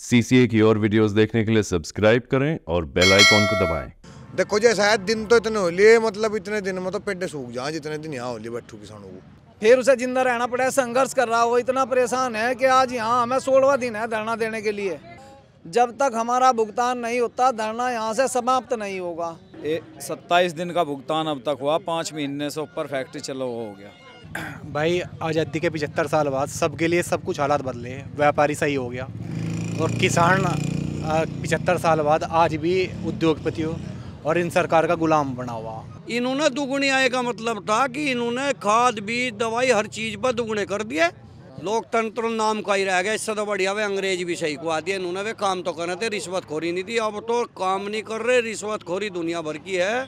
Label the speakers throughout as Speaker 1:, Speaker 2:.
Speaker 1: CCA की और videos देखने के लिए सब्सक्राइब करें और बेल आइकॉन को दबाएं।
Speaker 2: देखो जी शायद दिन तो इतने हो लिए, मतलब इतने दिन में तो पेटे सूख जाए जितने दिन यहाँ हो लिए बैठू किसानों को।
Speaker 3: फिर उसे जिंदा रहना पड़ा, संघर्ष कर रहा, वो इतना परेशान है कि आज यहाँ हमें 16वां दिन है धरना देने के लिए। जब तक हमारा भुगतान नहीं होता धरना यहाँ से समाप्त नहीं होगा।
Speaker 4: 27 दिन का भुगतान अब तक हुआ, 5 महीने से ऊपर फैक्ट्री चलो हो गया।
Speaker 5: भाई आज़ादी के 75 साल बाद सबके लिए सब कुछ हालात बदले, व्यापारी सही हो गया और किसान 75 साल बाद आज भी उद्योगपतियों और इन सरकार का गुलाम बना हुआ।
Speaker 6: इन्होंने दुगुनी आय का मतलब था कि इन्होंने खाद बीज दवाई हर चीज पर दुगुने कर दिए। लोकतंत्र नाम का ही रह गया, इससे तो बढ़िया वे अंग्रेज भी सही को आ दिया। इन्होंने वे काम तो करे थे, रिश्वतखोरी नहीं थी। अब तो काम नहीं कर रहे, रिश्वतखोरी दुनिया भर की है,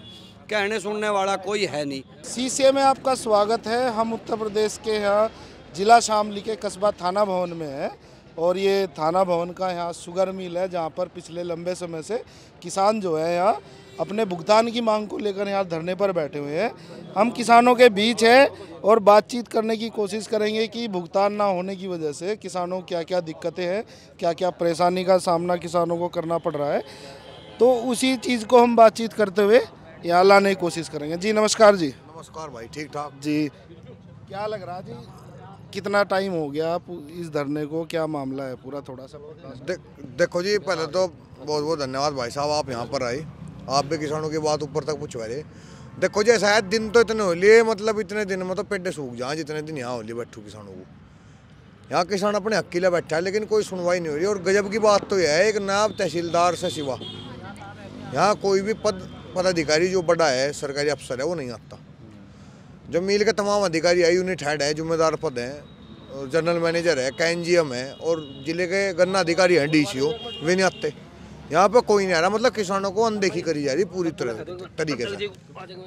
Speaker 6: कहने सुनने वाला कोई है नहीं।
Speaker 7: सीसीए में आपका स्वागत है। हम उत्तर प्रदेश के यहाँ जिला शामली के कस्बा थाना भवन में है और ये थाना भवन का यहाँ शुगर मिल है, जहाँ पर पिछले लंबे समय से किसान जो है यहाँ अपने भुगतान की मांग को लेकर यहाँ धरने पर बैठे हुए हैं। हम किसानों के बीच हैं और बातचीत करने की कोशिश करेंगे कि भुगतान ना होने की वजह से किसानों को क्या क्या दिक्कतें हैं, क्या क्या परेशानी का सामना किसानों को करना पड़ रहा है। तो उसी चीज़ को हम बातचीत करते हुए यहाँ लाने की कोशिश करेंगे। जी नमस्कार जी।
Speaker 2: नमस्कार भाई, ठीक ठाक
Speaker 7: जी। क्या लग रहा जी, कितना टाइम हो गया आप इस धरने को, क्या मामला है पूरा, थोड़ा सा
Speaker 2: देखो जी, पहले तो बहुत बहुत धन्यवाद भाई साहब, आप यहाँ पर आए, आप भी किसानों की बात ऊपर तक पूछवा रहे। देखो जी शायद दिन तो इतने हो लिए, मतलब इतने दिन में तो पेटे सूख जाए जितने दिन यहाँ हो लिए बैठू किसानों को। यहाँ किसान अपने हक के लिए बैठा है लेकिन कोई सुनवाई नहीं हो रही। और गजब की बात तो यह है, एक नायब तहसीलदार से सिवा यहाँ कोई भी पदाधिकारी जो बड़ा है, सरकारी अफसर है, वो नहीं आता। जो मिल के तमाम अधिकारी है, यूनिट हेड है, जिम्मेदार पद हैं, जनरल मैनेजर है, कैंजीएम है और जिले के गन्ना अधिकारी हैं, डीसीओ, वे नहीं आते। यहाँ पे कोई नहीं आ रहा, मतलब किसानों को अनदेखी करी जा रही पूरी तरीके से।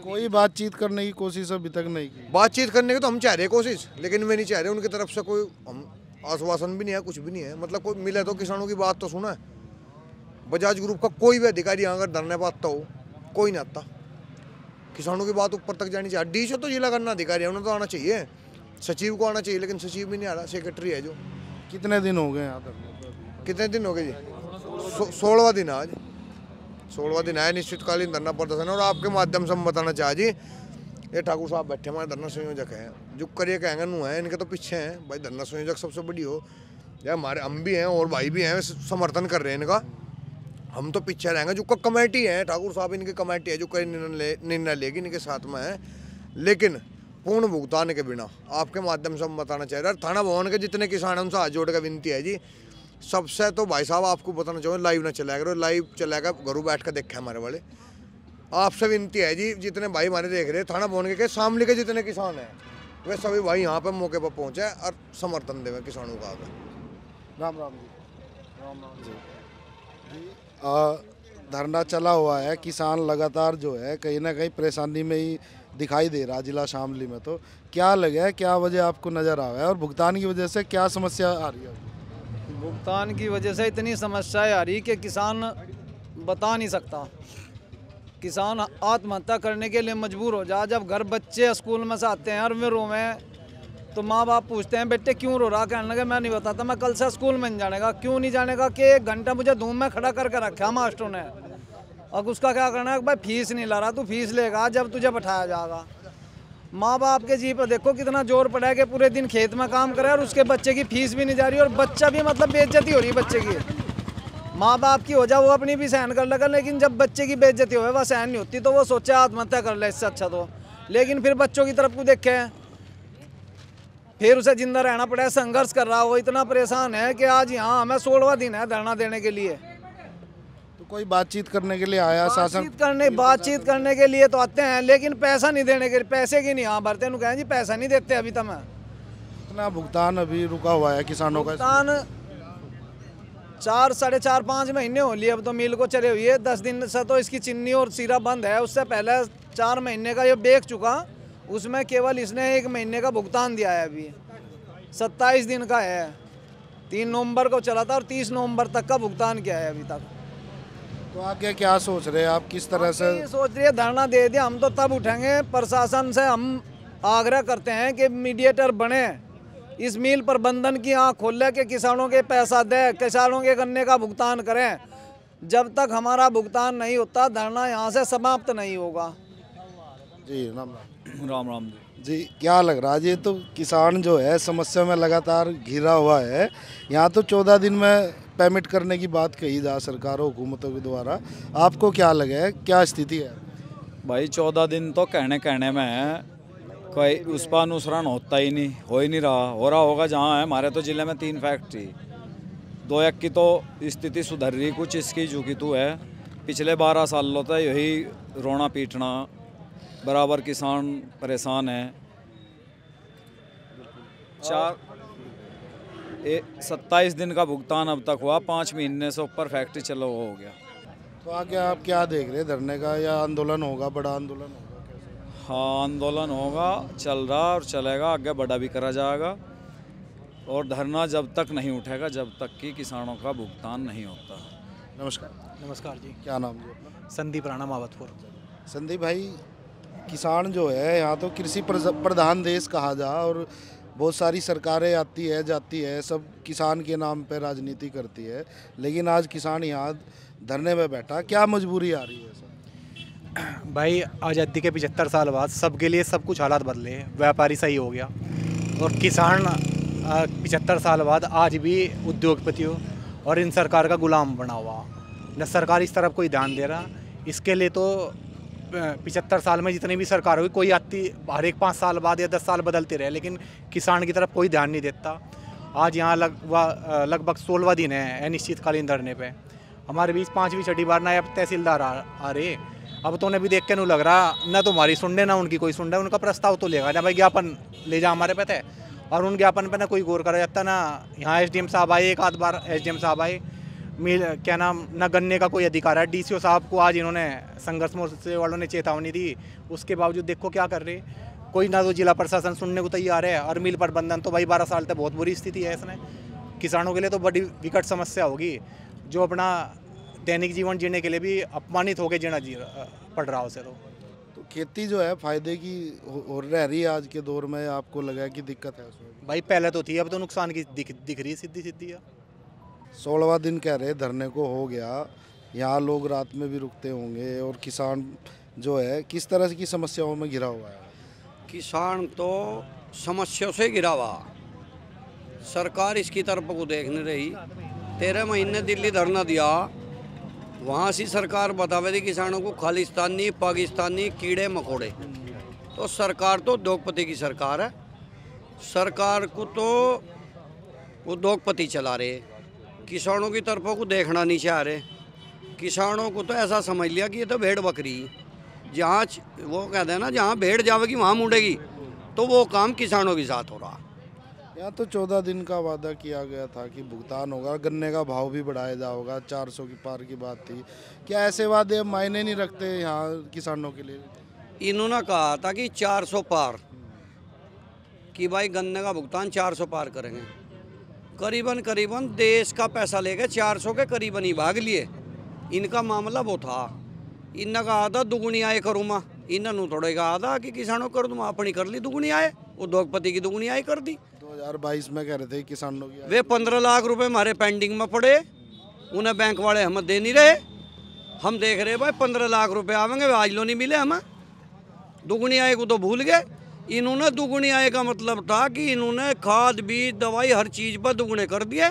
Speaker 7: कोई बातचीत करने की कोशिश अभी तक नहीं की।
Speaker 2: बातचीत करने की तो हम चाह रहे कोशिश, लेकिन वे नहीं चाह रहे। उनकी तरफ से कोई हम आश्वासन भी नहीं है, कुछ भी नहीं है। मतलब कोई मिले तो किसानों की बात तो सुना है। बजाज ग्रुप का कोई भी अधिकारी यहाँ अगर धरने पर आता हो, कोई नहीं आता। किसानों की बात ऊपर तक जानी चाहिए। डीसीओ तो जिला गन्ना अधिकारी है, उन्हें तो आना चाहिए, सचिव को आना चाहिए, लेकिन सचिव भी नहीं आ रहा। सेक्रेटरी है जो।
Speaker 7: कितने दिन हो गए यहाँ तक?
Speaker 2: कितने दिन हो गए जी? 16वां दिन है आज, 16वां दिन है निश्चितकालीन धरना प्रदर्शन। और आपके माध्यम से हम बताना चाहे जी, ये ठाकुर साहब बैठे हमारे धरना संयोजक हैं, जो करिए कहेंगे नू है, इनके तो पीछे हैं भाई। धरना संयोजक सबसे बड़ी हो या हमारे, हम भी हैं और भाई भी हैं, समर्थन कर रहे हैं इनका। हम तो पीछे रहेंगे। जो कमेटी है, ठाकुर साहब इनकी कमेटी है, जो कई निर्णय लेगी इनके साथ में है, लेकिन पूर्ण भुगतान के बिना। आपके माध्यम से हम बताना चाह रहे हैं, थाना भवन के जितने किसान हैं उनसे हाथ जोड़ कर विनती है जी। सबसे तो भाई साहब आपको बताना चाहूँगा, लाइव ना चलाया करो, लाइव चलाएगा घरों बैठ कर देखे हमारे वाले। आपसे विनती है जी, जितने भाई हमारे देख रहे हैं, थाना भवन के शामली के जितने किसान हैं, वे सभी भाई यहाँ पर मौके पर पहुँचे और समर्थन देवे किसानों का आगे।
Speaker 7: राम राम जी। राम राम जी। धरना चला हुआ है, किसान लगातार जो है कहीं ना कहीं परेशानी में ही दिखाई दे रहा जिला शामली में। तो क्या लगे है, क्या वजह आपको नज़र आ रहा है और भुगतान की वजह से क्या समस्या आ रही है?
Speaker 3: भुगतान की वजह से इतनी समस्याएं आ रही कि किसान बता नहीं सकता। किसान आत्महत्या करने के लिए मजबूर हो जा। जब घर बच्चे स्कूल में से आते हैं और वे रोवे तो माँ बाप पूछते हैं बेटे क्यों रो रहा, कहने लगे मैं नहीं बताता, मैं कल से स्कूल में नहीं जाने का। क्यों नहीं जाने का कि 1 घंटा मुझे धूम में खड़ा करके रखा मास्टरों ने। अब उसका क्या करना है, भाई फीस नहीं ला रहा, तू फीस लेगा जब तुझे बैठाया जाएगा। माँ बाप के जी पर देखो कितना जोर पड़ा है कि पूरे दिन खेत में काम करे और उसके बच्चे की फीस भी नहीं जा रही और बच्चा भी मतलब बेइज्जती हो रही है बच्चे की। माँ बाप की हो जाए वो अपनी भी सहन कर लगा, लेकिन जब बच्चे की बेइज्जती हो वह सहन नहीं होती तो वो सोचे आत्महत्या कर ले इससे अच्छा तो। लेकिन फिर बच्चों की तरफ को देखे, फिर उसे जिंदा रहना पड़ा, संघर्ष कर रहा, वो इतना परेशान है कि आज यहाँ हमें 16वां दिन है धरना देने के लिए।
Speaker 7: तो कोई बातचीत करने के लिए आया शासन?
Speaker 3: बातचीत करने के लिए तो आते हैं, लेकिन पैसा नहीं देने के लिए, पैसे की नहीं यहाँ भरते। कहें जी पैसा नहीं देते अभी तक।
Speaker 7: इतना भुगतान अभी रुका हुआ है किसानों का?
Speaker 3: भुगतान 4, साढ़े 4, 5 महीने हो लिए अब तो मिल को चले हुई है। 10 दिन से तो इसकी चीनी और सीरा बंद है। उससे पहले 4 महीने का ये बेच चुका, उसमें केवल इसने 1 महीने का भुगतान दिया है। अभी 27 दिन का है, 3 नवंबर को चला था और 30 नवंबर तक का भुगतान किया है अभी तक।
Speaker 7: तो आगे क्या सोच रहे हैं आप, किस तरह से
Speaker 3: सोच रही है? धरना दे दिया, हम तो तब उठेंगे। प्रशासन से हम आग्रह करते हैं कि मीडिएटर बने, इस मिल प्रबंधन की आँख खोले के किसानों के पैसा दे, किसानों के गन्ने का भुगतान करें। जब तक हमारा भुगतान नहीं होता धरना यहाँ से समाप्त नहीं होगा।
Speaker 7: जी
Speaker 4: राम राम जी।
Speaker 7: जी, क्या लग रहा है? ये तो किसान जो है समस्या में लगातार घिरा हुआ है। यहाँ तो 14 दिन में पेमेंट करने की बात कही जा सरकारों हुकूमतों के द्वारा, आपको क्या लगे है, क्या स्थिति है?
Speaker 4: भाई 14 दिन तो कहने में है, कोई उस पर अनुसरण होता ही नहीं, हो ही नहीं रहा। हो रहा होगा जहाँ है, हमारे तो ज़िले में 3 फैक्ट्री, 2-1 की तो स्थिति सुधर रही, कुछ इसकी झुकी तो है। पिछले 12 सालों तक यही रोना पीटना, बराबर किसान परेशान है। 27 दिन का भुगतान अब तक हुआ, 5 महीने से ऊपर फैक्ट्री चलो हो गया।
Speaker 7: तो आगे आप क्या देख रहे हैं, धरने का या आंदोलन होगा, बड़ा आंदोलन होगा कैसे?
Speaker 4: हाँ, आंदोलन होगा, चल रहा और चलेगा, आगे बड़ा भी करा जाएगा। और धरना जब तक नहीं उठेगा जब तक कि किसानों का भुगतान नहीं होता।
Speaker 5: नमस्कार जी।
Speaker 7: क्या नाम जी अपना?
Speaker 5: संदीप राणा मावतपुर।
Speaker 7: संदीप भाई, किसान जो है यहाँ तो कृषि प्रधान देश कहा जा, और बहुत सारी सरकारें आती है जाती है, सब किसान के नाम पे राजनीति करती है, लेकिन आज किसान यहाँ धरने में बैठा, क्या मजबूरी आ रही है सर?
Speaker 5: भाई आज़ादी के 75 साल बाद सबके लिए सब कुछ हालात बदले हैं। व्यापारी सही हो गया और किसान 75 साल बाद आज भी उद्योगपतियों और इन सरकार का गुलाम बना हुआ। न सरकार इस तरफ कोई ध्यान दे रहा। इसके लिए तो 75 साल में जितनी भी सरकार हुई, कोई आती हर एक 5 साल बाद या 10 साल बदलते रहे, लेकिन किसान की तरफ कोई ध्यान नहीं देता। आज यहाँ लगभग 16वां दिन है अनिश्चितकालीन धरने पे। हमारे बीच 5वीं 6ठी बार नायब तहसीलदार आ रहे। अब तो उन्हें भी देख के नहीं लग रहा, ना तो हमारी सुन ना उनकी कोई सुन रहा। उनका प्रस्ताव तो लेगा ना भाई, ज्ञापन ले जा हमारे पे थे, और उन ज्ञापन पे ना कोई गौर करा जाता। ना यहाँ SDM साहब आए, एक आध बार SDM साहब आए, क्या नाम, ना गन्ने का कोई अधिकार है। DCO साहब को आज इन्होंने संघर्ष मोर्चे वालों ने चेतावनी दी, उसके बावजूद देखो क्या कर रहे, कोई ना तो जिला प्रशासन सुनने को तैयार है। और मिल प्रबंधन तो भाई 12 साल तक बहुत बुरी स्थिति है इसमें। किसानों के लिए तो बड़ी विकट समस्या होगी, जो अपना दैनिक जीवन जीने के लिए भी अपमानित होकर जीना पड़ रहा उसे। तो
Speaker 7: खेती जो है फायदे की हो रह रही है आज के दौर में, आपको लगा कि दिक्कत है उसमें?
Speaker 5: भाई पहले तो थी, अब तो नुकसान की दिख रही है सीधी है।
Speaker 7: 16वां दिन कह रहे धरने को हो गया, यहाँ लोग रात में भी रुकते होंगे, और किसान जो है किस तरह की समस्याओं में घिरा हुआ है?
Speaker 6: किसान तो समस्याओं से घिरा हुआ, सरकार इसकी तरफ को देख नहीं रही। 13 महीने दिल्ली धरना दिया, वहाँ से सरकार बतावे थी किसानों को खालिस्तानी पाकिस्तानी कीड़े मकोड़े। तो सरकार तो उद्योगपति की सरकार है, सरकार को तो उद्योगपति चला रहे, किसानों की तरफों को देखना नहीं चाह रहे। किसानों को तो ऐसा समझ लिया कि ये तो भेड़ बकरी, जहाँ वो कहते हैं ना, जहाँ भेड़ जाएगी वहाँ मुड़ेगी, तो वो काम किसानों के साथ हो रहा।
Speaker 7: यहाँ तो 14 दिन का वादा किया गया था कि भुगतान होगा, गन्ने का भाव भी बढ़ाया जाएगा, 400 की पार की बात थी। क्या ऐसे वादे मायने नहीं रखते यहाँ किसानों के लिए?
Speaker 6: इन्होंने कहा था कि 400 पार, कि भाई गन्ने का भुगतान 400 पार करेंगे। करीबन देश का पैसा लेके 400 के करीबन ही भाग लिए। इनका मामला वो था, इन्हें कहा था दुगुनी आय करूँ मैं, इन्होंने थोड़ा कहा था कि किसानों कर दूँ, अपनी कर ली दुगुनी आय, उद्योगपति की दुगुनी आय कर दी।
Speaker 7: 2022 में कह रहे थे किसानों की
Speaker 6: वे 15 लाख रुपए हमारे पेंडिंग में पड़े, उन्हें बैंक वाले हमें दे नहीं रहे। हम देख रहे भाई 15 लाख रुपए आवेंगे, आज लो नहीं मिले हमें। दुगुनी आय को तो भूल गए। इन्होंने दुगुनी आय का मतलब था कि इन्होंने खाद बीज दवाई हर चीज़ पर दुगुने कर दिए।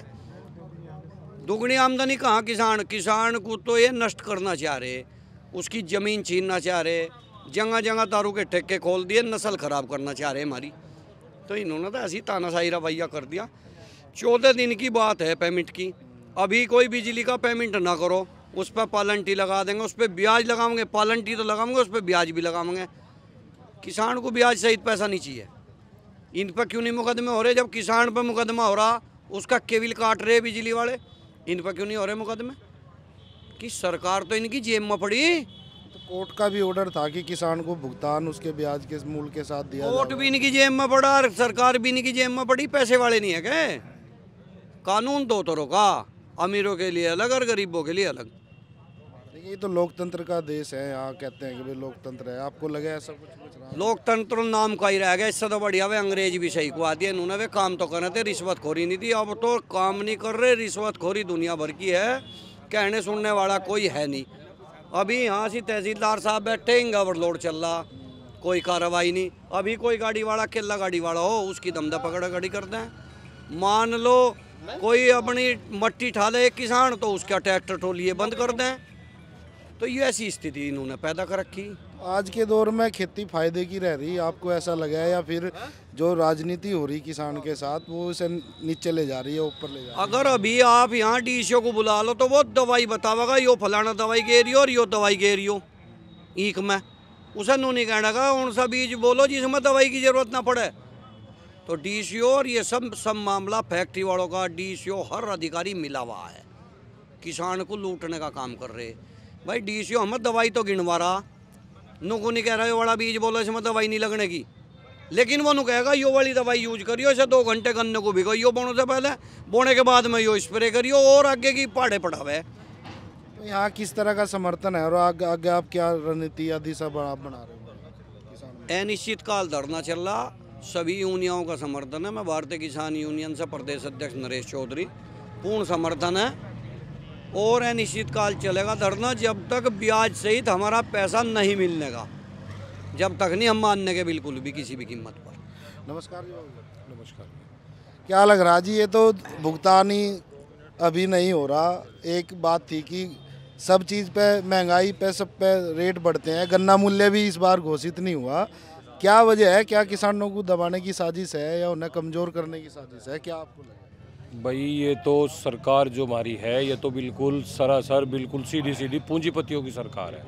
Speaker 6: दुगनी आमदनी कहाँ किसान को तो ये नष्ट करना चाह रहे, उसकी ज़मीन छीनना चाह रहे, जगह जगह दारू के ठेके खोल दिए, नस्ल ख़राब करना चाह रहे हमारी। तो इन्होंने तो ऐसी तानाशाही रवैया कर दिया। 14 दिन की बात है पेमेंट की, अभी कोई बिजली का पेमेंट ना करो, उस पर पालंटी लगा देंगे, उस पर ब्याज लगाएंगे, पालंटी तो लगाएंगे, उस पर ब्याज भी लगाएंगे। किसान को ब्याज सहित पैसा नहीं चाहिए। इन पर क्यों नहीं मुकदमे हो रहे? जब किसान पर मुकदमा हो रहा, उसका केबिल काट रहे बिजली वाले, इन पर क्यों नहीं हो रहे मुकदमे? कि सरकार तो इनकी जेब में पड़ी।
Speaker 7: तो कोर्ट का भी ऑर्डर था कि किसान को भुगतान उसके ब्याज के मूल के साथ दिया।
Speaker 6: कोर्ट भी इनकी जेब में पड़ा, सरकार भी इनकी जेब में पड़ी, पैसे वाले नहीं है क्या? कानून दो तरह का, अमीरों के लिए अलग और गरीबों के लिए अलग।
Speaker 7: देखिए ये तो लोकतंत्र का देश है, यहाँ कहते हैं कि भाई लोकतंत्र है, आपको लगे ऐसा कुछ रहा?
Speaker 6: लोकतंत्र नाम का ही रह गया, इससे तो बढ़िया वे अंग्रेज भी सही कुआ दिया इन्होंने। वे काम तो कर रहे थे, रिश्वतखोरी नहीं थी। अब तो काम नहीं कर रहे, रिश्वतखोरी दुनिया भर की है, कहने सुनने वाला कोई है नहीं। अभी यहाँ से तहसीलदार साहब बैठे, ओवरलोड चल रहा, कोई कार्रवाई नहीं। अभी कोई गाड़ी वाला, केला गाड़ी वाला हो, उसकी दमदा पकड़ा गड़ी करते हैं। मान लो कोई अपनी मट्टी ठाले एक किसान, तो उसका ट्रैक्टर टोलिए बंद कर दें। तो ये ऐसी स्थिति इन्होंने पैदा कर रखी।
Speaker 7: आज के दौर में खेती फायदे की रह रही, आपको ऐसा लगा है, या फिर जो राजनीति हो रही किसान के साथ वो इसे नीचे ले जा रही है, ऊपर ले जा रही है?
Speaker 6: अगर अभी आप यहाँ डीसीओ को बुला लो तो वो दवाई बतावेगा, यो फलाना दवाई गे रही हो और यो दवाई गे रही हो ईख में। उसे नू नहीं कहना का कौन सा बीज बोलो जिसमें दवाई की जरूरत ना पड़े। तो डीसीओ और ये सब मामला फैक्ट्री वालों का, डीसीओ हर अधिकारी मिला हुआ है, किसान को लूटने का काम कर रहे। भाई डीसीओ हमें दवाई तो गिनवा रहा, नु को नहीं कह रहा ये वाला बीज बोलो इसमें दवाई नहीं लगने की, लेकिन वो नु कहेगा यो वाली दवाई यूज करियो, इसे 2 घंटे गन्ने को भिगोइयो बोने से पहले, बोने के बाद में यो स्प्रे करियो और आगे की पहाड़े पढ़ावे।
Speaker 7: तो यहाँ किस तरह का समर्थन है और आगे आप क्या रणनीति या दिशा आप बना रहे हो किसान?
Speaker 6: अनिश्चितकाल धरना चल रहा, सभी यूनियनों का समर्थन है। मैं भारतीय किसान यूनियन से प्रदेश अध्यक्ष नरेश चौधरी, पूर्ण समर्थन है। और अनिश्चितकाल चलेगा धरना जब तक ब्याज सहित हमारा पैसा नहीं मिलने का, जब तक नहीं हम मानने के बिल्कुल भी किसी भी कीमत पर।
Speaker 7: नमस्कार जी। नमस्कार। क्या लग रहा जी, ये तो भुगतान ही अभी नहीं हो रहा। एक बात थी कि सब चीज़ पे महंगाई पे सब पे रेट बढ़ते हैं, गन्ना मूल्य भी इस बार घोषित नहीं हुआ। क्या वजह है? क्या किसानों को दबाने की साजिश है या उन्हें कमज़ोर करने की साजिश है? क्या आपको लगता है?
Speaker 8: भाई ये तो सरकार जो हमारी है ये तो बिल्कुल सरासर बिल्कुल सीधी सीधी पूंजीपतियों की सरकार है।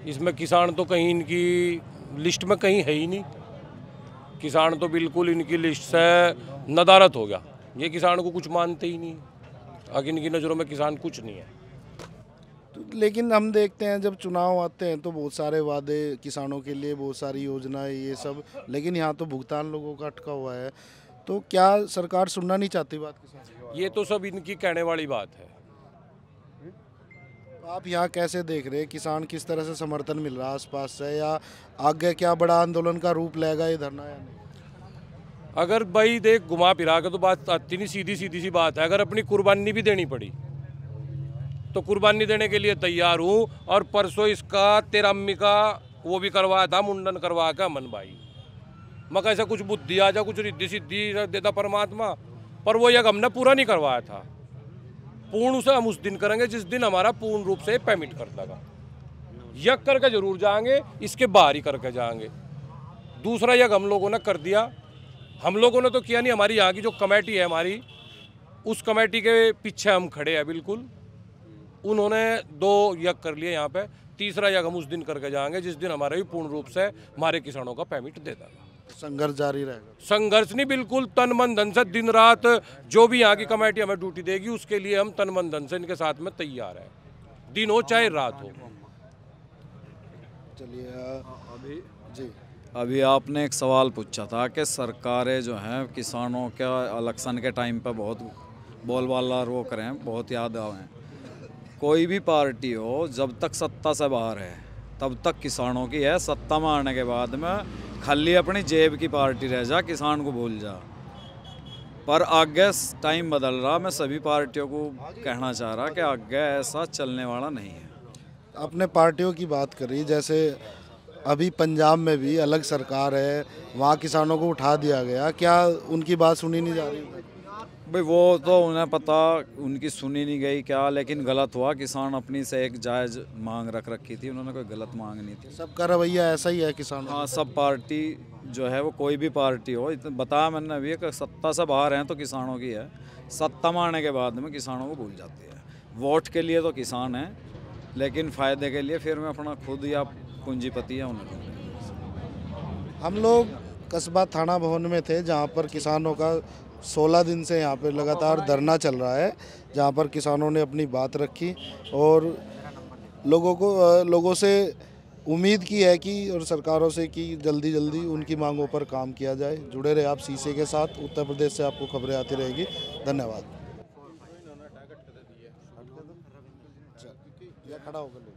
Speaker 8: इसमें किसान तो कहीं इनकी लिस्ट में कहीं है ही नहीं। किसान तो बिल्कुल इनकी लिस्ट से नदारत हो गया, ये किसान को कुछ मानते ही नहीं। आगे इनकी नज़रों में किसान कुछ नहीं है।
Speaker 7: तो लेकिन हम देखते हैं जब चुनाव आते हैं तो बहुत सारे वादे किसानों के लिए, बहुत सारी योजनाएं ये सब, लेकिन यहाँ तो भुगतान लोगों का अटका हुआ है। तो क्या सरकार सुनना नहीं चाहती बात किसान की?
Speaker 8: ये तो सब इनकी कहने वाली बात है।
Speaker 7: आप यहाँ कैसे देख रहे हैं, किसान किस तरह से समर्थन मिल रहा है आसपास से, या आगे क्या बड़ा आंदोलन का रूप लेगा ये धरना या नहीं?
Speaker 8: अगर भाई देख घुमा फिरा के तो बात आती नहीं, सीधी सी बात है। अगर अपनी कुर्बानी भी देनी पड़ी तो कुर्बानी देने के लिए तैयार हूँ। और परसों इसका 13 अम्मी का वो भी करवाया था, मुंडन करवा के अमन भाई। मैं कैसा कुछ बुद्धि आ जा, कुछ रिद्धि सिद्धि देता परमात्मा, पर वो यज्ञ हमने पूरा नहीं करवाया था। पूर्ण उसे हम उस दिन करेंगे जिस दिन हमारा पूर्ण रूप से पेमेंट कर देगा। यज्ञ करके जरूर जाएंगे, इसके बाहर ही करके जाएंगे। दूसरा यज्ञ हम लोगों ने कर दिया, हम लोगों ने तो किया नहीं, हमारी यहाँ की जो कमेटी है हमारी, उस कमेटी के पीछे हम खड़े हैं बिल्कुल। उन्होंने 2 यज्ञ कर लिए यहाँ पे, तीसरा यज्ञ हम उस दिन करके जाएंगे जिस दिन हमारे भी पूर्ण रूप से हमारे किसानों का पेमेंट दे देगा।
Speaker 7: संघर्ष जारी रहेगा?
Speaker 8: संघर्ष नहीं, बिल्कुल तन मन धन से दिन रात जो भी यहाँ की कमेटी हमें ड्यूटी देगी उसके लिए हम तन मन धन से इनके साथ में तैयार है, दिन हो चाहे रात हो।
Speaker 7: चलिए अभी जी,
Speaker 4: अभी आपने एक सवाल पूछा था कि सरकारें जो हैं किसानों के इलेक्शन के टाइम पर बहुत बोलबाला वो करें, बहुत याद आवें। कोई भी पार्टी हो जब तक सत्ता से बाहर है तब तक किसानों की है, सत्ता में आने के बाद में खाली अपनी जेब की पार्टी रह जा, किसान को भूल जा। पर आगे टाइम बदल रहा, मैं सभी पार्टियों को कहना चाह रहा कि आगे ऐसा चलने वाला नहीं है।
Speaker 7: अपने पार्टियों की बात करी, जैसे अभी पंजाब में भी अलग सरकार है, वहाँ किसानों को उठा दिया गया, क्या उनकी बात सुनी नहीं जा रही?
Speaker 4: भाई वो तो उन्हें पता, उनकी सुनी नहीं गई क्या, लेकिन गलत हुआ। किसान अपनी से एक जायज़ मांग रख रखी थी, उन्होंने कोई गलत मांग नहीं थी।
Speaker 7: सबका रवैया ऐसा ही है किसान?
Speaker 4: हाँ, सब पार्टी जो है वो कोई भी पार्टी हो, बताया मैंने अभी कि सत्ता से बाहर हैं तो किसानों की है, सत्ता में आने के बाद में किसानों को भूल जाती है। वोट के लिए तो किसान है, लेकिन फ़ायदे के लिए फिर मैं अपना खुद या पूंजीपति है उन्हें।
Speaker 7: हम लोग कस्बा थाना भवन में थे जहाँ पर किसानों का 16 दिन से यहाँ पे लगातार धरना चल रहा है, जहाँ पर किसानों ने अपनी बात रखी और लोगों से उम्मीद की है कि और सरकारों से कि जल्दी जल्दी उनकी मांगों पर काम किया जाए। जुड़े रहे आप शीशे के साथ, उत्तर प्रदेश से आपको खबरें आती रहेगी। धन्यवाद। खड़ा होकर ले